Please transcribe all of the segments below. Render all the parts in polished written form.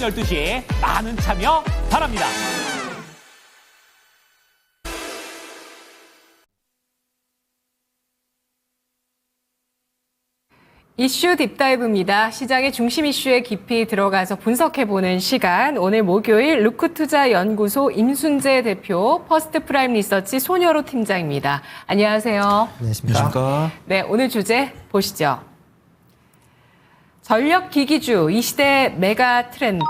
12시 많은 참여 바랍니다. 이슈 딥다이브입니다. 시장의 중심 이슈에 깊이 들어가서 분석해보는 시간. 오늘 목요일 루크투자연구소 임순재 대표, 퍼스트프라임 리서치 손여로 팀장입니다. 안녕하세요. 안녕하십니까. 네, 오늘 주제 보시죠. 전력기기주, 이 시대 메가 트렌드.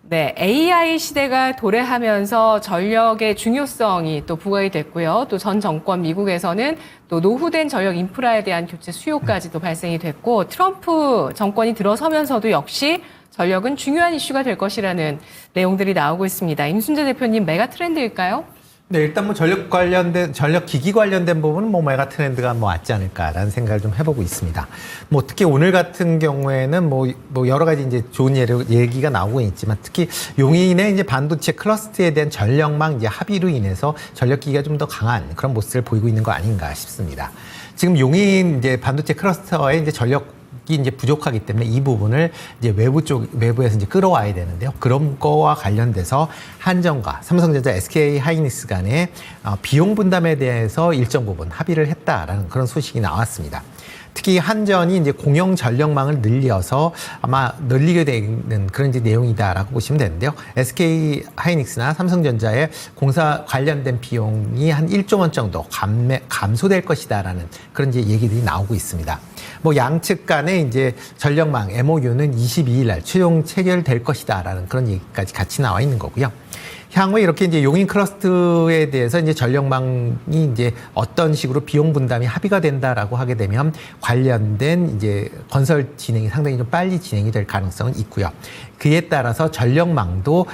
네, AI 시대가 도래하면서 전력의 중요성이 또 부각이 됐고요. 또 전 정권 미국에서는 또 노후된 전력 인프라에 대한 교체 수요까지도 발생이 됐고, 트럼프 정권이 들어서면서도 역시 전력은 중요한 이슈가 될 것이라는 내용들이 나오고 있습니다. 임순재 대표님, 메가 트렌드일까요? 네, 일단 뭐 전력 기기 관련된 부분은 뭐 메가 트렌드가 뭐 왔지 않을까라는 생각을 좀 해보고 있습니다. 뭐 특히 오늘 같은 경우에는 뭐 여러 가지 이제 좋은 얘기가 나오고 있지만 특히 용인의 이제 반도체 클러스터에 대한 전력망 이제 합의로 인해서 전력 기기가 좀 더 강한 그런 모습을 보이고 있는 거 아닌가 싶습니다. 지금 용인 이제 반도체 클러스터에 이제 전력 이제 부족하기 때문에 이 부분을 이제 외부에서 이제 끌어와야 되는데요. 그런 거와 관련돼서 한전과 삼성전자, SK 하이닉스 간의 비용 분담에 대해서 일정 부분 합의를 했다라는 그런 소식이 나왔습니다. 특히 한전이 이제 공영 전력망을 늘려서 아마 늘리게 되는 그런 이제 내용이다라고 보시면 되는데요. SK 하이닉스나 삼성전자의 공사 관련된 비용이 한 1조 원 정도 감소될 것이다라는 그런 이제 얘기들이 나오고 있습니다. 뭐 양측 간의 이제 전력망 MOU는 22일 날 최종 체결될 것이다라는 그런 얘기까지 같이 나와 있는 거고요. 향후에 이렇게 이제 용인 클러스터에 대해서 이제 전력망이 이제 어떤 식으로 비용 분담이 합의가 된다라고 하게 되면 관련된 이제 건설 진행이 상당히 좀 빨리 진행이 될 가능성은 있고요. 그에 따라서 전력망도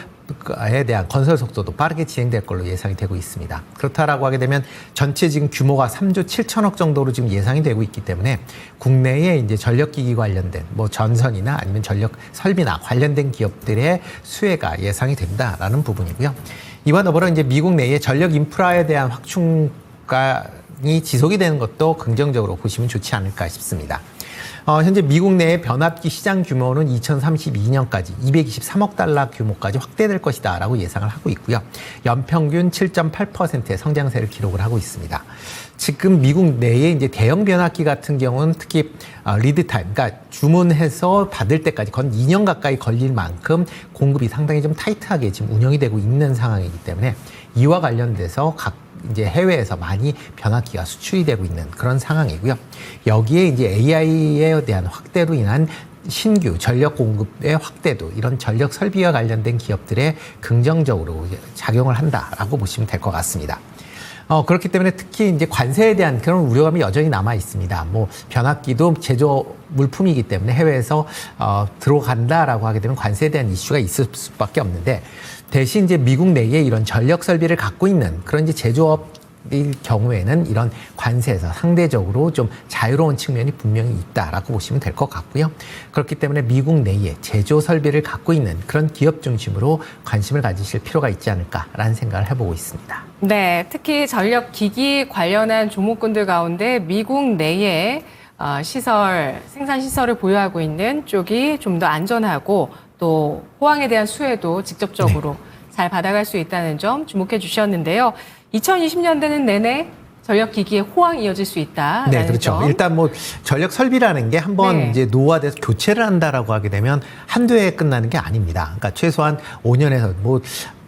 에 대한 건설 속도도 빠르게 진행될 걸로 예상이 되고 있습니다. 그렇다라고 하게 되면 전체 지금 규모가 3조 7천억 정도로 지금 예상이 되고 있기 때문에 국내에 이제 전력기기 관련된 뭐 전선이나 아니면 전력 설비나 관련된 기업들의 수혜가 예상이 된다라는 부분이고요. 이와 더불어 이제 미국 내에 전력 인프라에 대한 확충이 지속이 되는 것도 긍정적으로 보시면 좋지 않을까 싶습니다. 현재 미국 내의 변압기 시장 규모는 2032년까지 223억 달러 규모까지 확대될 것이다라고 예상을 하고 있고요. 연평균 7.8%의 성장세를 기록을 하고 있습니다. 지금 미국 내에 이제 대형 변압기 같은 경우는 특히 리드 타임, 그러니까 주문해서 받을 때까지 건 2년 가까이 걸릴 만큼 공급이 상당히 좀 타이트하게 지금 운영이 되고 있는 상황이기 때문에 이와 관련돼서 이제 해외에서 많이 변압기가 수출이 되고 있는 그런 상황이고요. 여기에 이제 AI에 대한 확대로 인한 신규 전력 공급의 확대도 이런 전력 설비와 관련된 기업들에 긍정적으로 작용을 한다라고 보시면 될 것 같습니다. 그렇기 때문에 특히 이제 관세에 대한 그런 우려감이 여전히 남아 있습니다. 뭐 변압기도 제조 물품이기 때문에 해외에서 들어간다라고 하게 되면 관세에 대한 이슈가 있을 수밖에 없는데 대신 이제 미국 내에 이런 전력 설비를 갖고 있는 그런 이제 제조업일 경우에는 이런 관세에서 상대적으로 좀 자유로운 측면이 분명히 있다라고 보시면 될 것 같고요. 그렇기 때문에 미국 내에 제조 설비를 갖고 있는 그런 기업 중심으로 관심을 가지실 필요가 있지 않을까라는 생각을 해보고 있습니다. 네, 특히 전력 기기 관련한 종목군들 가운데 미국 내에 생산 시설을 보유하고 있는 쪽이 좀 더 안전하고 또 호황에 대한 수혜도 직접적으로 잘 받아갈 수 있다는 점 주목해 주셨는데요. 2020년대는 내내 전력 기기의 호황이 이어질 수 있다. 네, 그렇죠. 점. 일단 뭐 전력 설비라는 게 한번 이제 노후화돼서 교체를 한다라고 하게 되면 한두 해에 끝나는 게 아닙니다. 그러니까 최소한 5년에서 뭐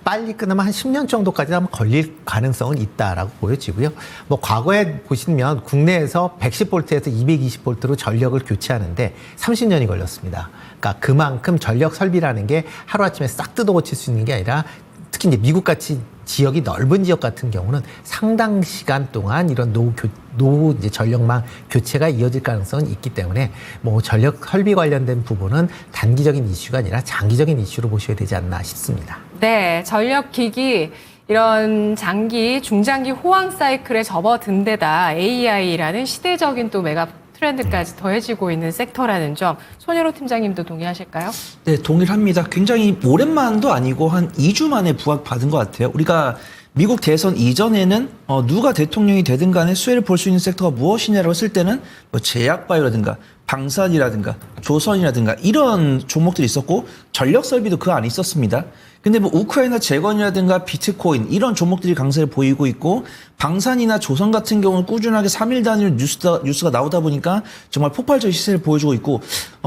빨리 끝나면 한 10년 정도까지 아마 걸릴 가능성은 있다라고 보여지고요. 뭐 과거에 보시면 국내에서 110볼트에서 220볼트로 전력을 교체하는데 30년이 걸렸습니다. 그러니까 그만큼 전력 설비라는 게 하루아침에 싹 뜯어 고칠 수 있는 게 아니라 특히 이제 미국같이 지역이 넓은 지역 같은 경우는 상당 시간 동안 이런 노후 이제 전력망 교체가 이어질 가능성은 있기 때문에 뭐 전력 설비 관련된 부분은 단기적인 이슈가 아니라 장기적인 이슈로 보셔야 되지 않나 싶습니다. 네, 전력 기기 이런 장기, 중장기 호황 사이클에 접어든 데다 AI라는 시대적인 또 메가 트렌드까지 더해지고 있는 섹터라는 점 손여로 팀장님도 동의하실까요? 네, 동일합니다. 굉장히 오랜만도 아니고 한 2주 만에 부각받은 것 같아요. 우리가 미국 대선 이전에는 누가 대통령이 되든 간에 수혜를 볼 수 있는 섹터가 무엇이냐라고 했을 때는 뭐 제약바이오라든가 방산이라든가 조선이라든가 이런 종목들이 있었고 전력 설비도 그 안에 있었습니다. 근데 뭐 우크라이나 재건이라든가 비트코인 이런 종목들이 강세를 보이고 있고 방산이나 조선 같은 경우는 꾸준하게 3일 단위로 뉴스가 나오다 보니까 정말 폭발적인 시세를 보여주고 있고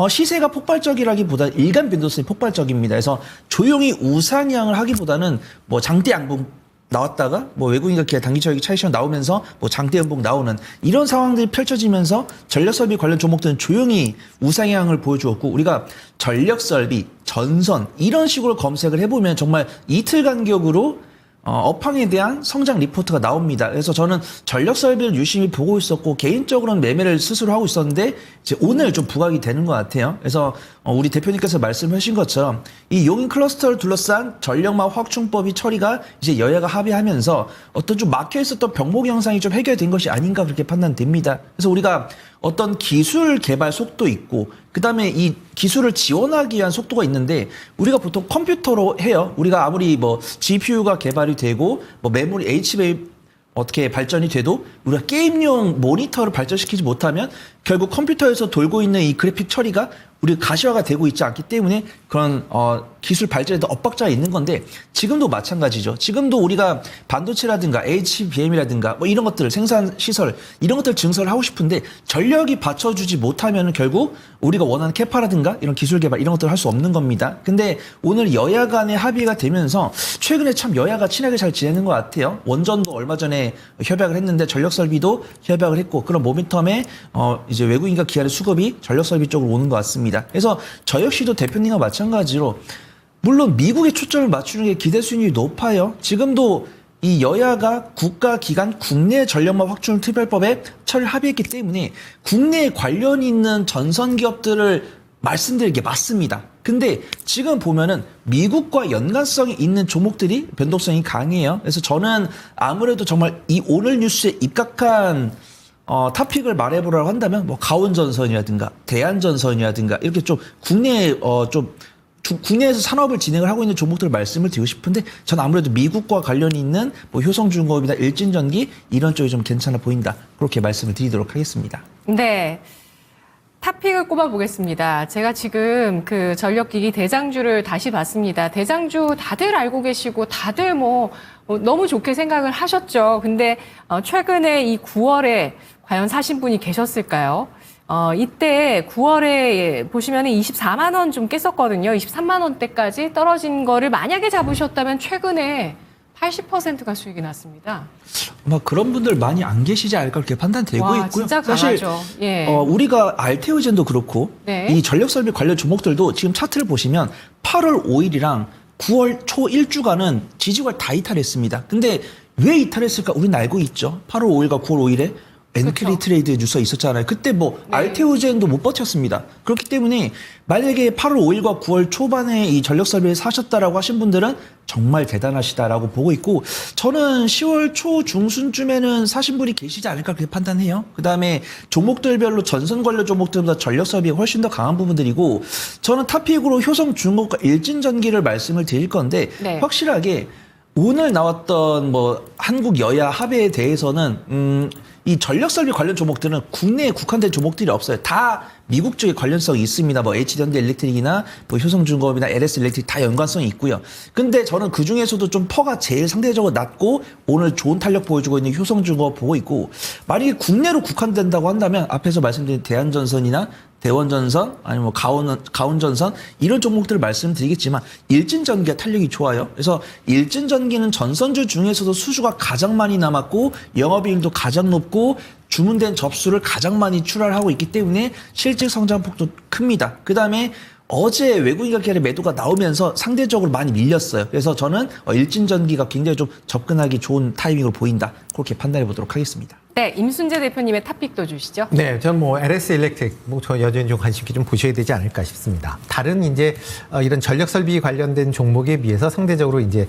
시세가 폭발적이라기보다 일간 변동성이 폭발적입니다. 그래서 조용히 우상향을 하기보다는 뭐 장대 양봉 나왔다가 뭐 외국인과 기아 단기적인 차익시장 나오면서 뭐 장대 연봉 나오는 이런 상황들이 펼쳐지면서 전력설비 관련 종목들은 조용히 우상향을 보여주었고 우리가 전력설비, 전선 이런 식으로 검색을 해보면 정말 이틀 간격으로 업황에 대한 성장 리포트가 나옵니다. 그래서 저는 전력 설비를 유심히 보고 있었고 개인적으로는 매매를 스스로 하고 있었는데 이제 오늘 좀 부각이 되는 것 같아요. 그래서 우리 대표님께서 말씀하신 것처럼 이 용인 클러스터를 둘러싼 전력망 확충법이 처리가 이제 여야가 합의하면서 어떤 좀 막혀 있었던 병목 현상이 좀 해결된 것이 아닌가 그렇게 판단됩니다. 그래서 우리가 어떤 기술 개발 속도 있고 그다음에 이 기술을 지원하기 위한 속도가 있는데 우리가 보통 컴퓨터로 해요. 우리가 아무리 뭐 GPU가 개발이 되고 뭐 메모리 HBM 어떻게 발전이 돼도 우리가 게임용 모니터를 발전시키지 못하면 결국 컴퓨터에서 돌고 있는 이 그래픽 처리가 우리 가시화가 되고 있지 않기 때문에 그런 기술 발전에도 엇박자가 있는 건데 지금도 마찬가지죠. 지금도 우리가 반도체라든가 HBM이라든가 뭐 이런 것들 생산 시설 이런 것들 증설을 하고 싶은데 전력이 받쳐주지 못하면 결국 우리가 원하는 캐파라든가 이런 기술 개발 이런 것들을 할 수 없는 겁니다. 근데 오늘 여야 간의 합의가 되면서 최근에 참 여야가 친하게 잘 지내는 것 같아요. 원전도 얼마 전에 협약을 했는데 전력 설비도 협약을 했고 그런 모멘텀에 이제 외국인과 기아의 수급이 전력 설비 쪽으로 오는 것 같습니다. 그래서 저 역시도 대표님과 마찬가지로 물론 미국에 초점을 맞추는 게 기대 수익률이 높아요. 지금도 이 여야가 국가기관 국내 전력망 확충 특별법에 처리를 합의했기 때문에 국내에 관련 있는 전선 기업들을 말씀드리는 게 맞습니다. 근데 지금 보면은 미국과 연관성이 있는 종목들이 변동성이 강해요. 그래서 저는 아무래도 정말 이 오늘 뉴스에 입각한 탑픽을 말해보라고 한다면 뭐 가온전선이라든가 대한전선이라든가 이렇게 좀 국내에 국내에서 산업을 진행을 하고 있는 종목들을 말씀을 드리고 싶은데 전 아무래도 미국과 관련이 있는 뭐 효성중공업이나 일진전기 이런 쪽이 좀 괜찮아 보인다. 그렇게 말씀을 드리도록 하겠습니다. 네. 탑픽을 꼽아보겠습니다. 제가 지금 그 전력기기 대장주를 다시 봤습니다. 대장주 다들 알고 계시고 다들 뭐 너무 좋게 생각을 하셨죠. 근데 최근에 이 9월에 과연 사신 분이 계셨을까요? 이때 9월에 보시면 24만 원 좀 깼었거든요. 23만 원대까지 떨어진 거를 만약에 잡으셨다면 최근에 80%가 수익이 났습니다. 아마 그런 분들 많이 안 계시지 않을까 그렇게 판단되고 와, 있고요. 진짜 사실 강하죠. 예. 우리가 알테오젠도 그렇고 네. 이 전력설비 관련 종목들도 지금 차트를 보시면 8월 5일이랑 9월 초 1주간은 지지구를 다 이탈했습니다. 근데 왜 이탈했을까? 우리는 알고 있죠. 8월 5일과 9월 5일에 엔크리 트레이드 뉴스가 있었잖아요. 그때 뭐 네. 알테오젠도 못 버텼습니다. 그렇기 때문에 만약에 8월 5일과 9월 초반에 이 전력 설비를 사셨다라고 하신 분들은 정말 대단하시다라고 보고 있고 저는 10월 초 중순쯤에는 사신 분이 계시지 않을까 그렇게 판단해요. 그다음에 종목들별로 전선 관련 종목들보다 전력 설비가 훨씬 더 강한 부분들이고 저는 탑픽으로 효성중공업과 일진전기를 말씀을 드릴 건데 네. 확실하게 오늘 나왔던 뭐 한국 여야 합의에 대해서는 이 전력 설비 관련 종목들은 국내에 국한된 종목들이 없어요. 다 미국 쪽에 관련성이 있습니다. 뭐 HD현대 일렉트릭이나 뭐 효성중공업이나 LS 일렉트릭 다 연관성이 있고요. 근데 저는 그 중에서도 좀 퍼가 제일 상대적으로 낮고 오늘 좋은 탄력 보여주고 있는 효성중공업 보고 있고 만약에 국내로 국한된다고 한다면 앞에서 말씀드린 대한전선이나 대원전선 아니면 뭐 가온전선 이런 종목들을 말씀드리겠지만 일진전기가 탄력이 좋아요. 그래서 일진전기는 전선주 중에서도 수주가 가장 많이 남았고 영업이익도 가장 높고 주문된 접수를 가장 많이 출하하고 있기 때문에 실질 성장폭도 큽니다. 그다음에 어제 외국인과 기관의 매도가 나오면서 상대적으로 많이 밀렸어요. 그래서 저는 일진전기가 굉장히 좀 접근하기 좋은 타이밍으로 보인다. 그렇게 판단해 보도록 하겠습니다. 네, 임순재 대표님의 탑픽도 주시죠. 네, 전 뭐 LS 일렉트릭 저 여전히 좀 관심 있게 좀 보셔야 되지 않을까 싶습니다. 다른 이제 이런 전력 설비 관련된 종목에 비해서 상대적으로 이제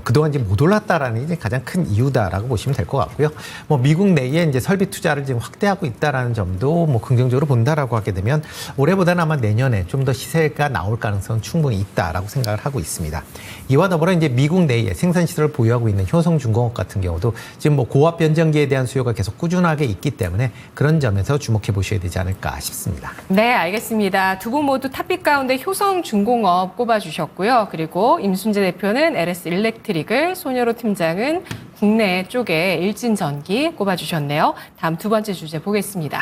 그동안 이제 못 올랐다라는 이제 가장 큰 이유다라고 보시면 될 것 같고요. 뭐 미국 내에 이제 설비 투자를 지금 확대하고 있다라는 점도 뭐 긍정적으로 본다라고 하게 되면 올해보다는 아마 내년에 좀 더 시세가 나올 가능성은 충분히 있다라고 생각을 하고 있습니다. 이와 더불어 이제 미국 내에 생산 시설을 보유하고 있는 효성중공업 같은 경우도 지금 뭐 고압 변전기에 대한 수요가 계속 꾸준하게 있기 때문에 그런 점에서 주목해 보셔야 되지 않을까 싶습니다. 네, 알겠습니다. 두 분 모두 탑픽 가운데 효성중공업 꼽아주셨고요. 그리고 임순재 대표는 LS 일렉트릭을, 손여로 팀장은 국내 쪽에 일진전기 꼽아주셨네요. 다음 두 번째 주제 보겠습니다.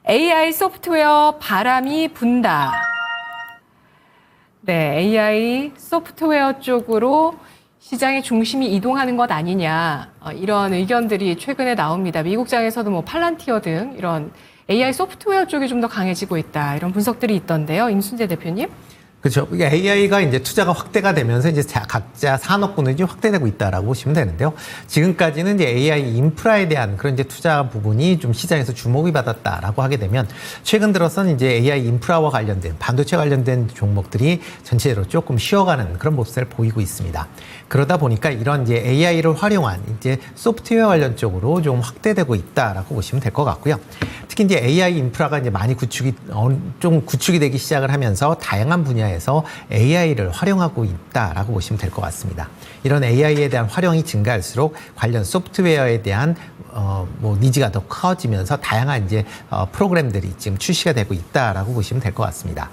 AI 소프트웨어 바람이 분다. 네, AI 소프트웨어 쪽으로 시장의 중심이 이동하는 것 아니냐, 이런 의견들이 최근에 나옵니다. 미국장에서도 뭐 팔란티어 등 이런 AI 소프트웨어 쪽이 좀 더 강해지고 있다, 이런 분석들이 있던데요. 임순재 대표님. 그렇죠. AI가 이제 투자가 확대가 되면서 이제 각자 산업군이 확대되고 있다라고 보시면 되는데요. 지금까지는 이제 AI 인프라에 대한 그런 이제 투자 부분이 좀 시장에서 주목이 받았다라고 하게 되면 최근 들어서는 이제 AI 인프라와 관련된 반도체 관련된 종목들이 전체적으로 조금 쉬어가는 그런 모습을 보이고 있습니다. 그러다 보니까 이런 이제 AI를 활용한 이제 소프트웨어 관련 쪽으로 좀 확대되고 있다라고 보시면 될 것 같고요. 특히 이제 AI 인프라가 이제 많이 좀 구축이 되기 시작을 하면서 다양한 분야에서 AI를 활용하고 있다라고 보시면 될 것 같습니다. 이런 AI에 대한 활용이 증가할수록 관련 소프트웨어에 대한 뭐 니즈가 더 커지면서 다양한 이제 프로그램들이 지금 출시가 되고 있다라고 보시면 될 것 같습니다.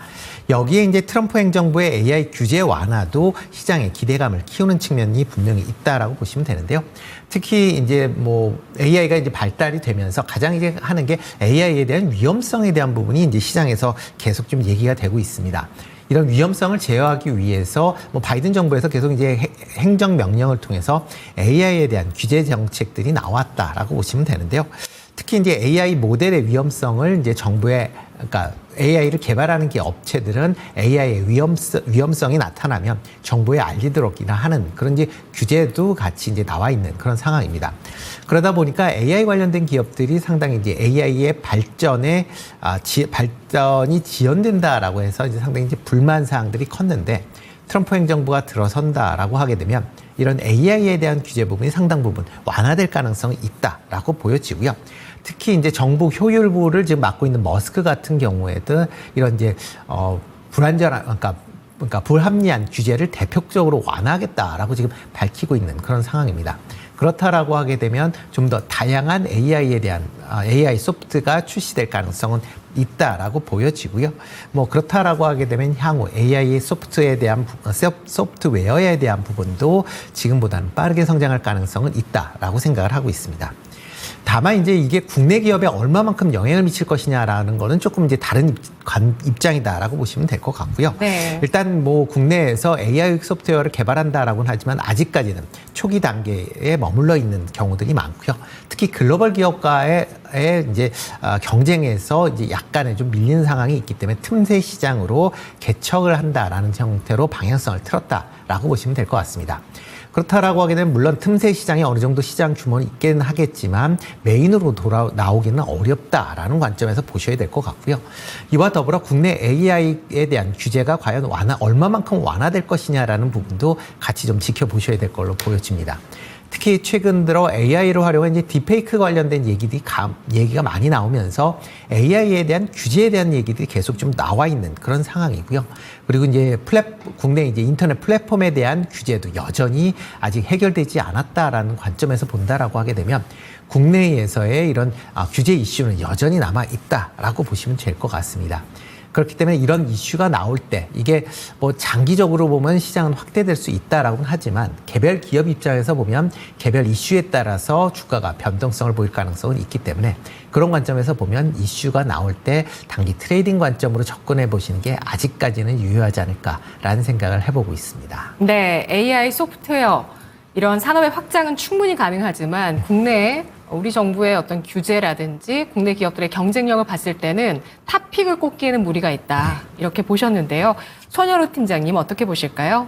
여기에 이제 트럼프 행정부의 AI 규제 완화도 시장의 기대감을 키우는 측면이 분명히 있다라고 보시면 되는데요. 특히 이제 뭐 AI가 이제 발달이 되면서 가장 이제 하는 게 AI에 대한 위험성에 대한 부분이 이제 시장에서 계속 좀 얘기가 되고 있습니다. 이런 위험성을 제어하기 위해서 뭐 바이든 정부에서 계속 이제 행정 명령을 통해서 AI에 대한 규제 정책들이 나왔다라고 보시면 되는데요. 특히 이제 AI 모델의 위험성을 이제 정부의, 그러니까 AI를 개발하는 게 업체들은 AI의 위험성이 나타나면 정부에 알리도록이나 하는 그런 이제 규제도 같이 이제 나와 있는 그런 상황입니다. 그러다 보니까 AI 관련된 기업들이 상당히 이제 AI의 발전이 지연된다라고 해서 이제 상당히 이제 불만 사항들이 컸는데 트럼프 행정부가 들어선다라고 하게 되면 이런 AI에 대한 규제 부분이 상당 부분 완화될 가능성이 있다라고 보여지고요. 특히 이제 정부 효율부를 지금 맡고 있는 머스크 같은 경우에도 이런 이제 불안전한, 그러니까 불합리한 규제를 대폭적으로 완화하겠다라고 지금 밝히고 있는 그런 상황입니다. 그렇다라고 하게 되면 좀 더 다양한 AI에 대한 AI 소프트가 출시될 가능성은 있다라고 보여지고요. 뭐 그렇다라고 하게 되면 향후 AI 소프트에 대한 소프트웨어에 대한 부분도 지금보다는 빠르게 성장할 가능성은 있다라고 생각을 하고 있습니다. 다만 이제 이게 국내 기업에 얼마만큼 영향을 미칠 것이냐라는 거는 조금 이제 다른 입장이다라고 보시면 될 것 같고요. 네. 일단 뭐 국내에서 AI 소프트웨어를 개발한다라고는 하지만 아직까지는 초기 단계에 머물러 있는 경우들이 많고요. 특히 글로벌 기업과의 이제 경쟁에서 이제 약간의 좀 밀리는 상황이 있기 때문에 틈새 시장으로 개척을 한다라는 형태로 방향성을 틀었다라고 보시면 될 것 같습니다. 그렇다라고 하게 되면 물론 틈새 시장에 어느 정도 시장 규모는 있긴 하겠지만 메인으로 나오기는 어렵다라는 관점에서 보셔야 될 것 같고요. 이와 더불어 국내 AI에 대한 규제가 과연 얼마만큼 완화될 것이냐라는 부분도 같이 좀 지켜보셔야 될 걸로 보여집니다. 특히 최근 들어 AI를 활용한 이제 딥페이크 관련된 얘기가 많이 나오면서 AI에 대한 규제에 대한 얘기들이 계속 좀 나와 있는 그런 상황이고요. 그리고 이제 국내 이제 인터넷 플랫폼에 대한 규제도 여전히 아직 해결되지 않았다라는 관점에서 본다라고 하게 되면 국내에서의 이런 규제 이슈는 여전히 남아 있다라고 보시면 될 것 같습니다. 그렇기 때문에 이런 이슈가 나올 때 이게 뭐 장기적으로 보면 시장은 확대될 수 있다라고는 하지만 개별 기업 입장에서 보면 개별 이슈에 따라서 주가가 변동성을 보일 가능성은 있기 때문에 그런 관점에서 보면 이슈가 나올 때 단기 트레이딩 관점으로 접근해 보시는 게 아직까지는 유효하지 않을까라는 생각을 해보고 있습니다. 네, AI 소프트웨어 이런 산업의 확장은 충분히 가능하지만 국내에 우리 정부의 어떤 규제라든지 국내 기업들의 경쟁력을 봤을 때는 탑픽을 꼽기에는 무리가 있다, 이렇게 보셨는데요. 손여로 팀장님 어떻게 보실까요?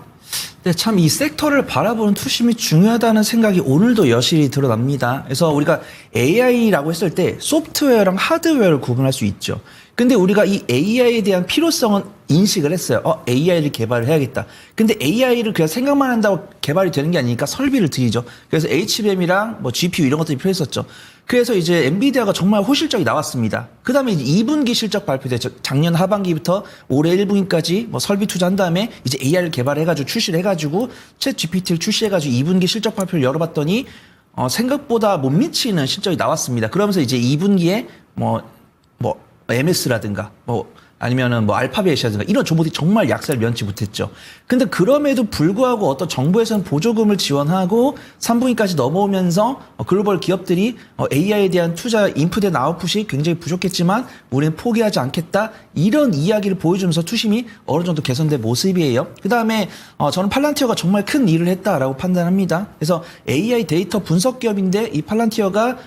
네, 참 이 섹터를 바라보는 투심이 중요하다는 생각이 오늘도 여실히 드러납니다. 그래서 우리가 AI라고 했을 때 소프트웨어랑 하드웨어를 구분할 수 있죠. 근데 우리가 이 AI에 대한 필요성은 인식을 했어요. AI를 개발을 해야겠다. 근데 AI를 그냥 생각만 한다고 개발이 되는 게 아니니까 설비를 들이죠. 그래서 HBM이랑 뭐 GPU 이런 것들이 필요했었죠. 그래서 이제 엔비디아가 정말 호실적이 나왔습니다. 그 다음에 이제 2분기 실적 발표됐죠. 작년 하반기부터 올해 1분기까지 뭐 설비 투자한 다음에 이제 AI를 개발해가지고 출시를 해가지고 챗 GPT를 출시해가지고 2분기 실적 발표를 열어봤더니 생각보다 못 미치는 실적이 나왔습니다. 그러면서 이제 2분기에 뭐 MS라든가 아니면은 알파벳이라든가 이런 종목들이 정말 약세를 면치 못했죠. 근데 그럼에도 불구하고 어떤 정부에서는 보조금을 지원하고 3분기까지 넘어오면서 글로벌 기업들이 AI에 대한 투자 인풋 앤 아웃풋이 굉장히 부족했지만 우리는 포기하지 않겠다. 이런 이야기를 보여주면서 투심이 어느 정도 개선된 모습이에요. 그다음에 저는 팔란티어가 정말 큰 일을 했다라고 판단합니다. 그래서 AI 데이터 분석 기업인데 이 팔란티어가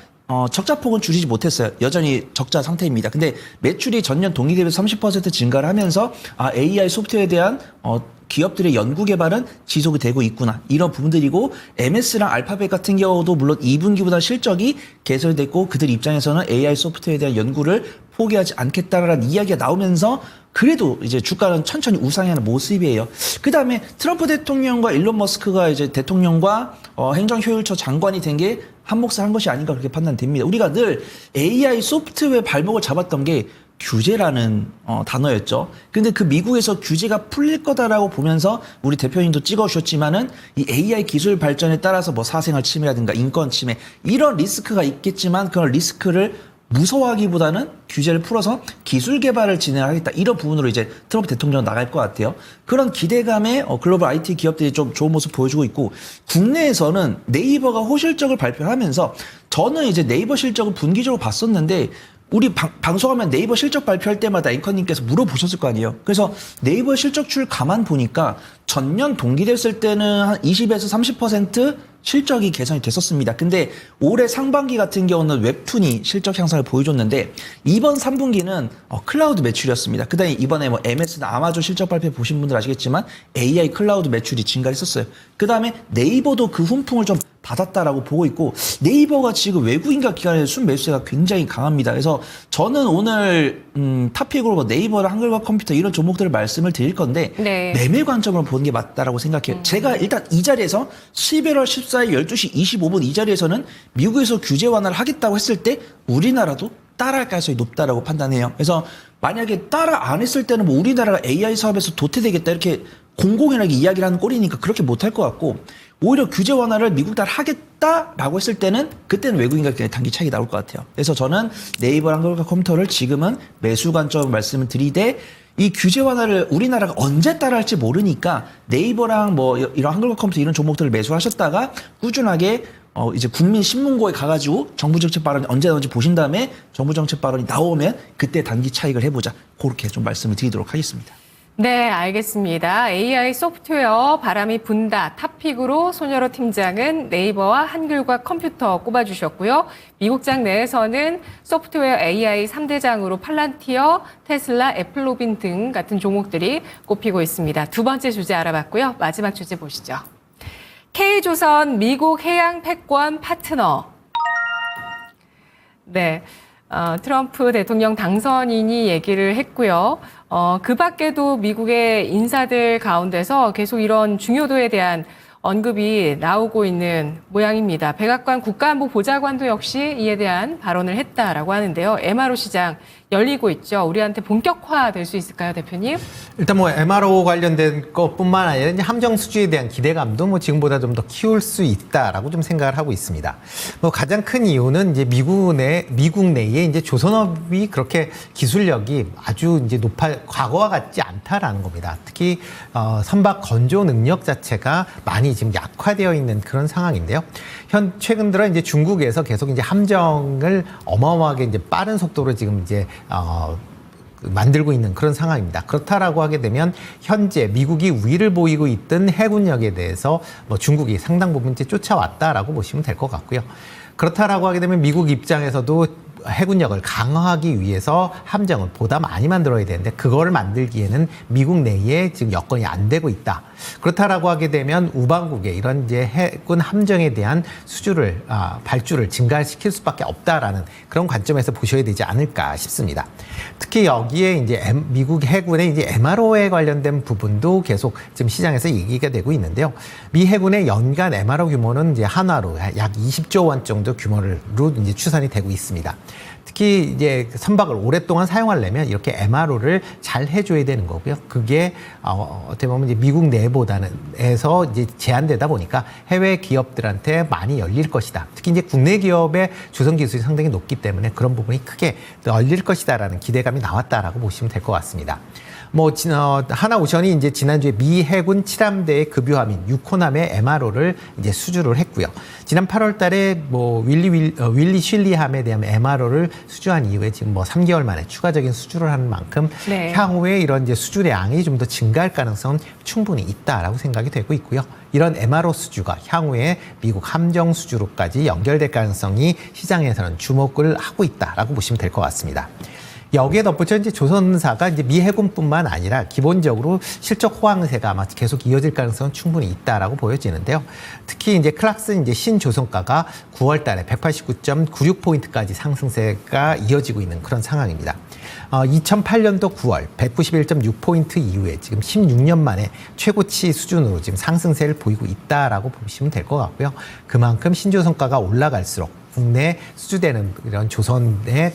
적자폭은 줄이지 못했어요. 여전히 적자 상태입니다. 근데 매출이 전년 동기 대비해서 30% 증가를 하면서 AI 소프트웨어에 대한 기업들의 연구 개발은 지속이 되고 있구나. 이런 부분들이고 MS랑 알파벳 같은 경우도 물론 2분기보다 실적이 개선됐고 그들 입장에서는 AI 소프트웨어에 대한 연구를 포기하지 않겠다라는 이야기가 나오면서 그래도 이제 주가는 천천히 우상향하는 모습이에요. 그 다음에 트럼프 대통령과 일론 머스크가 이제 대통령과 행정효율처 장관이 된 게 한몫을 한 것이 아닌가 그렇게 판단됩니다. 우리가 늘 AI 소프트웨어 발목을 잡았던 게 규제라는 단어였죠. 근데 그 미국에서 규제가 풀릴 거다라고 보면서 우리 대표님도 찍어주셨지만은 이 AI 기술 발전에 따라서 사생활 침해라든가 인권 침해 이런 리스크가 있겠지만 그런 리스크를 무서워하기보다는 규제를 풀어서 기술 개발을 진행하겠다. 이런 부분으로 이제 트럼프 대통령은 나갈 것 같아요. 그런 기대감에 글로벌 IT 기업들이 좀 좋은 모습 보여주고 있고 국내에서는 네이버가 호실적을 발표하면서 저는 이제 네이버 실적을 분기적으로 봤었는데 우리 방송하면 네이버 실적 발표할 때마다 앵커님께서 물어보셨을 거 아니에요. 그래서 네이버 실적출 가만 보니까 전년 동기 됐을 때는 한 20에서 30% 실적이 개선이 됐었습니다. 근데 올해 상반기 같은 경우는 웹툰이 실적 향상을 보여줬는데 이번 3분기는 클라우드 매출이었습니다. 그다음에 이번에 MS나 아마존 실적 발표 보신 분들 아시겠지만 AI 클라우드 매출이 증가했었어요. 그다음에 네이버도 그 훈풍을 좀 받았다라고 보고 있고 네이버가 지금 외국인과 기관의 순매수세가 굉장히 강합니다. 그래서 저는 오늘 탑픽으로 네이버랑 한글과 컴퓨터 이런 종목들을 말씀을 드릴 건데 네. 매매 관점으로 보는 게 맞다라고 생각해요. 제가 일단 이 자리에서 11월 14일 12시 25분 이 자리에서는 미국에서 규제 완화를 하겠다고 했을 때 우리나라도 따라할 가능성이 높다라고 판단해요. 그래서 만약에 따라 안 했을 때는 우리나라가 AI 사업에서 도태되겠다 이렇게 공공연하게 이야기를 하는 꼴이니까 그렇게 못할 것 같고 오히려 규제 완화를 미국 따라 하겠다라고 했을 때는 그때는 외국인과 단기 차익이 나올 것 같아요. 그래서 저는 네이버랑 한글과 컴퓨터를 지금은 매수 관점 말씀을 드리되 이 규제 완화를 우리나라가 언제 따라할지 모르니까 네이버랑 이런 한글과 컴퓨터 이런 종목들을 매수하셨다가 꾸준하게 이제 국민신문고에 가가지고 정부 정책 발언이 언제 나오는지 보신 다음에 정부 정책 발언이 나오면 그때 단기 차익을 해보자. 그렇게 좀 말씀을 드리도록 하겠습니다. 네, 알겠습니다. AI 소프트웨어 바람이 분다 탑픽으로 손여로 팀장은 네이버와 한글과 컴퓨터 꼽아주셨고요. 미국장 내에서는 소프트웨어 AI 3대장으로 팔란티어, 테슬라, 애플로빈 등 같은 종목들이 꼽히고 있습니다. 두 번째 주제 알아봤고요. 마지막 주제 보시죠. K조선 미국 해양 패권 파트너. 네. 트럼프 대통령 당선인이 얘기를 했고요. 그 밖에도 미국의 인사들 가운데서 계속 이런 중요도에 대한 언급이 나오고 있는 모양입니다. 백악관 국가안보보좌관도 역시 이에 대한 발언을 했다라고 하는데요. MRO 시장 열리고 있죠. 우리한테 본격화될 수 있을까요, 대표님? 일단 MRO 관련된 것뿐만 아니라 이제 함정 수주에 대한 기대감도 지금보다 좀 더 키울 수 있다라고 좀 생각을 하고 있습니다. 가장 큰 이유는 이제 미국 내에 이제 조선업이 그렇게 기술력이 아주 이제 과거와 같지 않다라는 겁니다. 특히 선박 건조 능력 자체가 많이 지금 약화되어 있는 그런 상황인데요. 최근 들어 이제 중국에서 계속 이제 함정을 어마어마하게 이제 빠른 속도로 지금 이제 만들고 있는 그런 상황입니다. 그렇다라고 하게 되면 현재 미국이 우위를 보이고 있던 해군력에 대해서 중국이 상당 부분 이제 쫓아왔다라고 보시면 될 것 같고요. 그렇다라고 하게 되면 미국 입장에서도 해군력을 강화하기 위해서 함정을 보다 많이 만들어야 되는데 그거를 만들기에는 미국 내에 지금 여건이 안 되고 있다. 그렇다라고 하게 되면 우방국의 이런 이제 해군 함정에 대한 발주를 증가시킬 수밖에 없다라는 그런 관점에서 보셔야 되지 않을까 싶습니다. 특히 여기에 이제 미국 해군의 이제 MRO에 관련된 부분도 계속 지금 시장에서 얘기가 되고 있는데요. 미 해군의 연간 MRO 규모는 이제 한화로 약 20조 원 정도 규모로 이제 추산이 되고 있습니다. 특히 이제 선박을 오랫동안 사용하려면 이렇게 MRO를 잘 해줘야 되는 거고요. 그게 어떻게 보면 이제 미국 내에서 이제 제한되다 보니까 해외 기업들한테 많이 열릴 것이다. 특히 이제 국내 기업의 조선 기술이 상당히 높기 때문에 그런 부분이 크게 열릴 것이다라는 기대감이 나왔다라고 보시면 될 것 같습니다. 하나오션이 이제 지난주에 미 해군 7함대의 급유함인 6호함의 MRO를 이제 수주를 했고요. 지난 8월 달에 윌리 슐리함에 대한 MRO를 수주한 이후에 지금 3개월 만에 추가적인 수주를 하는 만큼 네. 향후에 이런 이제 수주량이 좀 더 증가할 가능성은 충분히 있다라고 생각이 되고 있고요. 이런 MRO 수주가 향후에 미국 함정 수주로까지 연결될 가능성이 시장에서는 주목을 하고 있다라고 보시면 될 것 같습니다. 여기에 덧붙여 이제 조선사가 이제 미 해군뿐만 아니라 기본적으로 실적 호황세가 아마 계속 이어질 가능성은 충분히 있다라고 보여지는데요. 특히 이제 클락슨 이제 신조선가가 9월 달에 189.96포인트까지 상승세가 이어지고 있는 그런 상황입니다. 2008년도 9월 191.6포인트 이후에 지금 16년 만에 최고치 수준으로 지금 상승세를 보이고 있다라고 보시면 될 것 같고요. 그만큼 신조선가가 올라갈수록 국내 수주되는 이런 조선의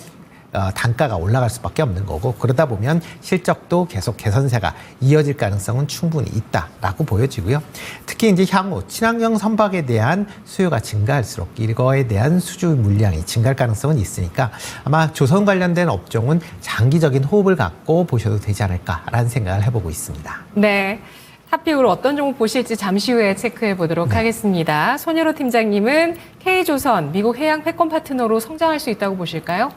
단가가 올라갈 수밖에 없는 거고, 그러다 보면 실적도 계속 개선세가 이어질 가능성은 충분히 있다라고 보여지고요. 특히 이제 향후 친환경 선박에 대한 수요가 증가할수록 이거에 대한 수주 물량이 증가할 가능성은 있으니까 아마 조선 관련된 업종은 장기적인 호흡을 갖고 보셔도 되지 않을까라는 생각을 해보고 있습니다. 네. 탑픽으로 어떤 종목 보실지 잠시 후에 체크해 보도록 하겠습니다. 손예로 팀장님은 K조선, 미국 해양 패권 파트너로 성장할 수 있다고 보실까요?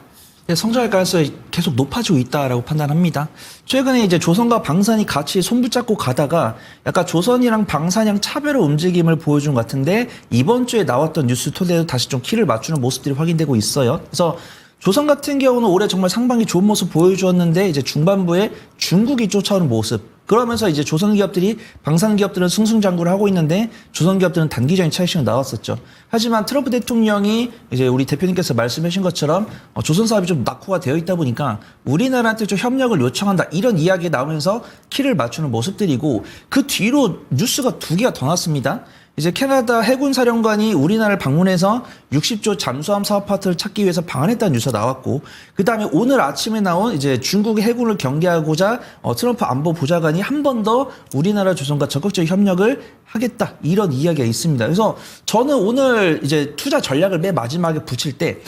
성장할 가능성이 계속 높아지고 있다라고 판단합니다. 최근에 이제 조선과 방산이 같이 손붙잡고 가다가 약간 조선이랑 방산이랑 차별화 움직임을 보여준 것 같은데, 이번 주에 나왔던 뉴스 토대로 다시 좀 키를 맞추는 모습들이 확인되고 있어요. 그래서 조선 같은 경우는 올해 정말 상반기 좋은 모습 보여주었는데, 이제 중반부에 중국이 쫓아오는 모습. 그러면서 이제 조선 기업들이 방산 기업들은 승승장구를 하고 있는데 조선 기업들은 단기적인 차익실이 나왔었죠. 하지만 트럼프 대통령이 이제 우리 대표님께서 말씀하신 것처럼 조선 사업이 좀 낙후가 되어 있다 보니까 우리나라한테 좀 협력을 요청한다, 이런 이야기가 나오면서 키를 맞추는 모습들이고, 그 뒤로 뉴스가 두 개가 더 났습니다. 이제 캐나다 해군 사령관이 우리나라를 방문해서 60조 잠수함 사업 파트를 찾기 위해서 방한했다는 뉴스가 나왔고, 그 다음에 오늘 아침에 나온 이제 중국의 해군을 경계하고자 트럼프 안보 보좌관이 한 번 더 우리나라 조선과 적극적 협력을 하겠다, 이런 이야기가 있습니다. 그래서 저는 오늘 이제 투자 전략을 맨 마지막에 붙일 때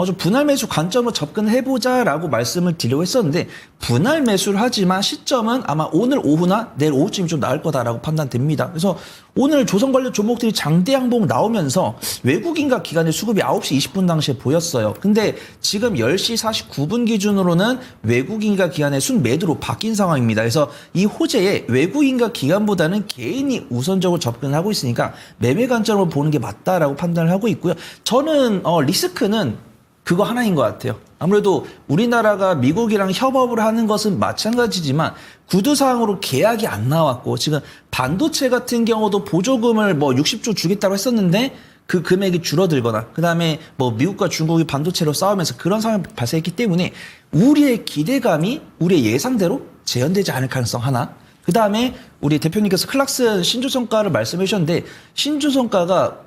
좀 분할 매수 관점으로 접근해보자라고 말씀을 드리려고 했었는데, 분할 매수를 하지만 시점은 아마 오늘 오후나 내일 오후쯤이 좀 나을 거다라고 판단됩니다. 그래서 오늘 조선 관련 종목들이 장대 양봉 나오면서 외국인과 기관의 수급이 9시 20분 당시에 보였어요. 근데 지금 10시 49분 기준으로는 외국인과 기관의 순매도로 바뀐 상황입니다. 그래서 이 호재에 외국인과 기관보다는 개인이 우선적으로 접근하고 있으니까 매매 관점으로 보는 게 맞다라고 판단을 하고 있고요. 저는 리스크는 그거 하나인 것 같아요. 아무래도 우리나라가 미국이랑 협업을 하는 것은 마찬가지지만 구두사항으로 계약이 안 나왔고, 지금 반도체 같은 경우도 보조금을 60조 주겠다고 했었는데 그 금액이 줄어들거나, 그 다음에 미국과 중국이 반도체로 싸우면서 그런 상황이 발생했기 때문에 우리의 기대감이 우리의 예상대로 재현되지 않을 가능성 하나. 그 다음에 우리 대표님께서 클락슨 신조선가를 말씀해 주셨는데, 신조선가가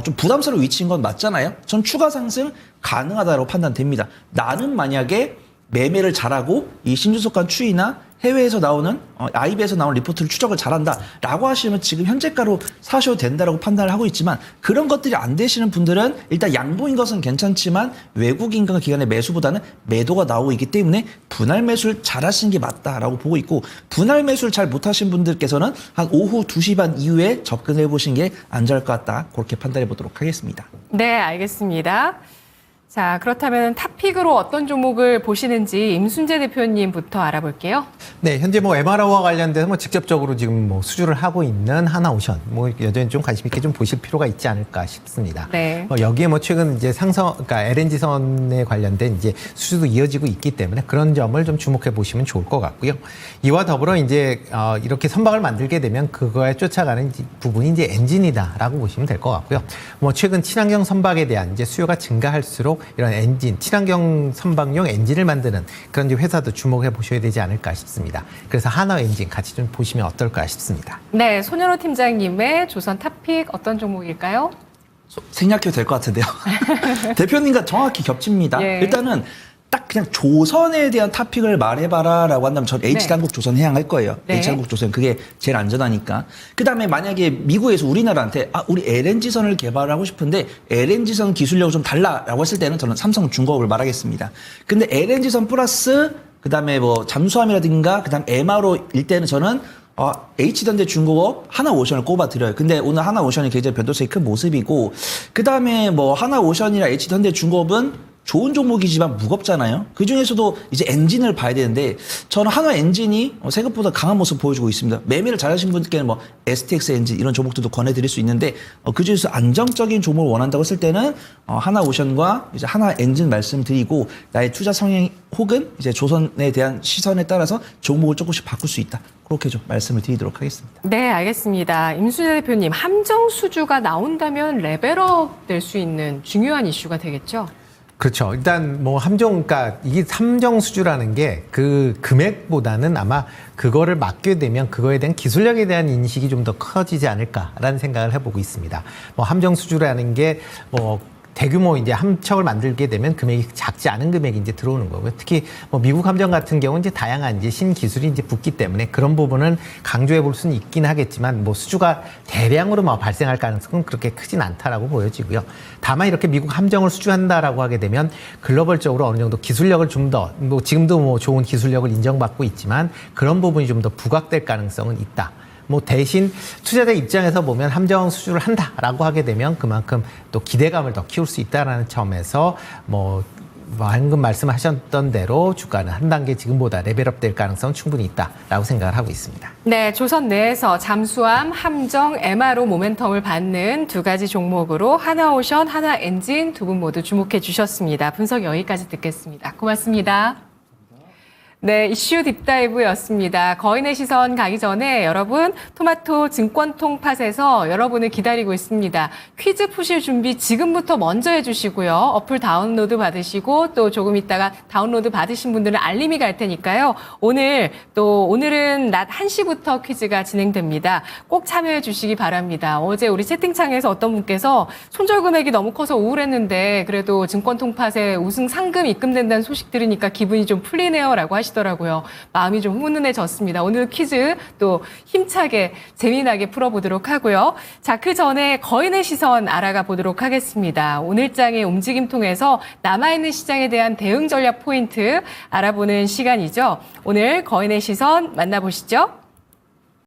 좀 부담스러운 위치인 건 맞잖아요. 전 추가 상승 가능하다고 판단됩니다. 나는 만약에 매매를 잘하고 이 신주석간 추이나 해외에서 나오는 IB에서 나오는 리포트를 추적을 잘한다라고 하시면 지금 현재가로 사셔도 된다라고 판단을 하고 있지만, 그런 것들이 안 되시는 분들은 일단 양봉인 것은 괜찮지만 외국인과 기관의 매수보다는 매도가 나오고 있기 때문에 분할 매수를 잘 하시는 게 맞다라고 보고 있고, 분할 매수를 잘 못하신 분들께서는 한 오후 2시 반 이후에 접근해 보시는 게 안전할 것 같다, 그렇게 판단해 보도록 하겠습니다. 네, 알겠습니다. 자, 그렇다면 탑픽으로 어떤 종목을 보시는지 임순재 대표님부터 알아볼게요. 네, 현재 MRO와 관련돼서 직접적으로 지금 수주를 하고 있는 하나오션, 여전히 좀 관심 있게 좀 보실 필요가 있지 않을까 싶습니다. 네. 여기에 최근 이제 그러니까 LNG선에 관련된 이제 수주도 이어지고 있기 때문에 그런 점을 좀 주목해 보시면 좋을 것 같고요. 이와 더불어 이제 이렇게 선박을 만들게 되면 그거에 쫓아가는 부분이 이제 엔진이다라고 보시면 될 것 같고요. 최근 친환경 선박에 대한 이제 수요가 증가할수록 이런 엔진, 친환경 선박용 엔진을 만드는 그런 이제 회사도 주목해 보셔야 되지 않을까 싶습니다. 그래서 하나 엔진 같이 좀 보시면 어떨까 싶습니다. 네, 손현호 팀장님의 조선 탑픽 어떤 종목일까요? 생략해도 될 것 같은데요. 대표님과 정확히 겹칩니다. 예. 일단은 딱 그냥 조선에 대한 토픽을 말해봐라라고 한다면 전 H한국 조선 해양할 거예요. 네. H한국 조선 그게 제일 안전하니까. 그다음에 만약에 미국에서 우리나라한테 우리 LNG선을 개발하고 싶은데 LNG선 기술력을 좀 달라라고 했을 때는 저는 삼성중공업을 말하겠습니다. 근데 LNG선 플러스 그다음에 뭐 잠수함이라든가 그다음 MRO일 때는 저는 H전대중공업 하나오션을 꼽아드려요. 근데 오늘 하나오션이 굉장히 변동성이 큰 모습이고 그다음에 뭐 하나오션이나 H전대중공업은 좋은 종목이지만 무겁잖아요. 그 중에서도 이제 엔진을 봐야 되는데 저는 한화 엔진이 생각보다 강한 모습 보여주고 있습니다. 매매를 잘하신 분들께는 뭐 STX 엔진 이런 종목들도 권해드릴 수 있는데 그 중에서 안정적인 종목을 원한다고 했을 때는 하나오션과 이제 한화 엔진 말씀드리고 나의 투자 성향 혹은 이제 조선에 대한 시선에 따라서 종목을 조금씩 바꿀 수 있다. 그렇게 좀 말씀을 드리도록 하겠습니다. 네, 알겠습니다. 임순재 대표님, 함정 수주가 나온다면 레벨업 될 수 있는 중요한 이슈가 되겠죠? 그렇죠. 일단 뭐 함정, 그러니까 이게 함정 수주라는 게 그 금액보다는 아마 그거를 맡게 되면 그거에 대한 기술력에 대한 인식이 좀 더 커지지 않을까라는 생각을 해보고 있습니다. 뭐 함정 수주라는 게 뭐 대규모 이제 함척을 만들게 되면 금액이 작지 않은 금액이 이제 들어오는 거고요. 특히 뭐 미국 함정 같은 경우는 이제 다양한 이제 신기술이 이제 붙기 때문에 그런 부분은 강조해 볼 수는 있긴 하겠지만 뭐 수주가 대량으로 뭐 발생할 가능성은 그렇게 크진 않다라고 보여지고요. 다만 이렇게 미국 함정을 수주한다라고 하게 되면 글로벌적으로 어느 정도 기술력을 좀 더 뭐 지금도 뭐 좋은 기술력을 인정받고 있지만 그런 부분이 좀 더 부각될 가능성은 있다. 뭐 대신 투자자 입장에서 보면 함정 수주를 한다라고 하게 되면 그만큼 또 기대감을 더 키울 수 있다라는 점에서 뭐 방금 말씀하셨던 대로 주가는 한 단계 지금보다 레벨업 될 가능성은 충분히 있다라고 생각을 하고 있습니다. 네, 조선 내에서 잠수함, 함정, MRO 모멘텀을 받는 두 가지 종목으로 하나오션, 하나엔진 두 분 모두 주목해 주셨습니다. 분석 여기까지 듣겠습니다. 고맙습니다. 네, 이슈 딥다이브였습니다. 거인의 시선 가기 전에 여러분 토마토 증권통 팟에서 여러분을 기다리고 있습니다. 퀴즈 푸실 준비 지금부터 먼저 해주시고요. 어플 다운로드 받으시고 또 조금 있다가 다운로드 받으신 분들은 알림이 갈 테니까요. 오늘은 낮 1시부터 퀴즈가 진행됩니다. 꼭 참여해 주시기 바랍니다. 어제 우리 채팅창에서 어떤 분께서 손절 금액이 너무 커서 우울했는데 그래도 증권통 팟에 우승 상금 입금된다는 소식 들으니까 기분이 좀 풀리네요라고 하시더라고요. 마음이 좀 훈훈해졌습니다. 오늘 퀴즈 또 힘차게 재미나게 풀어보도록 하고요. 자, 그 전에 거인의 시선 알아가 보도록 하겠습니다. 오늘장의 움직임 통해서 남아있는 시장에 대한 대응 전략 포인트 알아보는 시간이죠. 오늘 거인의 시선 만나보시죠.